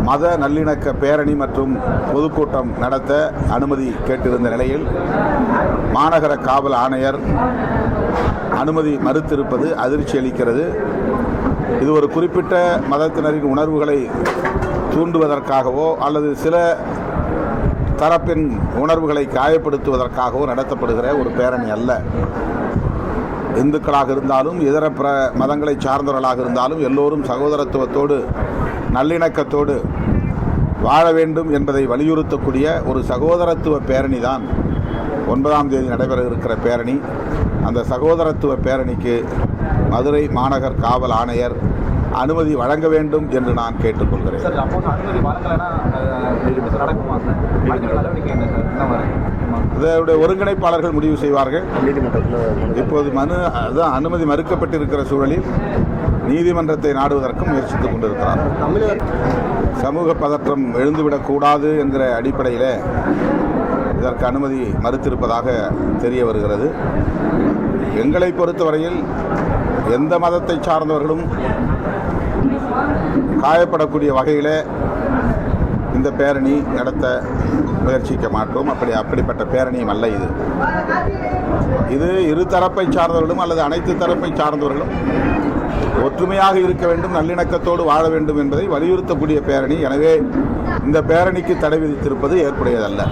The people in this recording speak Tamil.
மத நல்லிணக்க பேரணி மற்றும் பொதுக்கூட்டம் நடத்த அனுமதி கேட்டிருந்த நிலையில் மாநகர காவல் ஆணையர் அனுமதி மறுத்திருப்பது அதிர்ச்சி அளிக்கிறது. இது ஒரு குறிப்பிட்ட மதத்தினரின் உணர்வுகளை தூண்டுவதற்காகவோ அல்லது சில தரப்பின் உணர்வுகளை காயப்படுத்துவதற்காகவோ நடத்தப்படுகிற ஒரு பேரணி அல்ல. இந்துக்களாக இருந்தாலும் இதர பிற மதங்களை சார்ந்தவர்களாக இருந்தாலும் எல்லோரும் சகோதரத்துவத்தோடு நல்லிணக்கத்தோடு வாழ வேண்டும் என்பதை வலியுறுத்தக்கூடிய ஒரு சகோதரத்துவ பேரணி தான் 9ஆம் தேதி நடைபெற இருக்கிற பேரணி. அந்த சகோதரத்துவ பேரணிக்கு மதுரை மாநகர் காவல் ஆணையர் அனுமதி வழங்க வேண்டும் என்று நான் கேட்டுக்கொள்கிறேன். இதனுடைய ஒருங்கிணைப்பாளர்கள் முடிவு செய்வார்கள். இப்போது அனுமதி மறுக்கப்பட்டிருக்கிற சூழலில் நீதிமன்றத்தை நாடுவதற்கும் முயற்சித்துக் கொண்டிருக்கிறார். சமூக பதற்றம் எழுந்துவிடக்கூடாது என்கிற அடிப்படையில் இதற்கு அனுமதி மறுத்திருப்பதாக தெரிய வருகிறது. எங்களை பொறுத்தவரையில் எந்த மதத்தை சார்ந்தவர்களும் காயப்படக்கூடிய வகையில் இந்த பேரணி நடத்த முயற்சிக்க மாட்டோம். அப்படிப்பட்ட பேரணியும் அல்ல இது. இது இரு தரப்பை சார்ந்தவர்களும் அல்லது அனைத்து தரப்பை சார்ந்தவர்களும் ஒற்றுமையாக இருக்க வேண்டும், நல்லிணக்கத்தோடு வாழ வேண்டும் என்பதை வலியுறுத்தக்கூடிய பேரணி. எனவே இந்த பேரணிக்கு தடை விதித்திருப்பது ஏற்புடையதல்ல.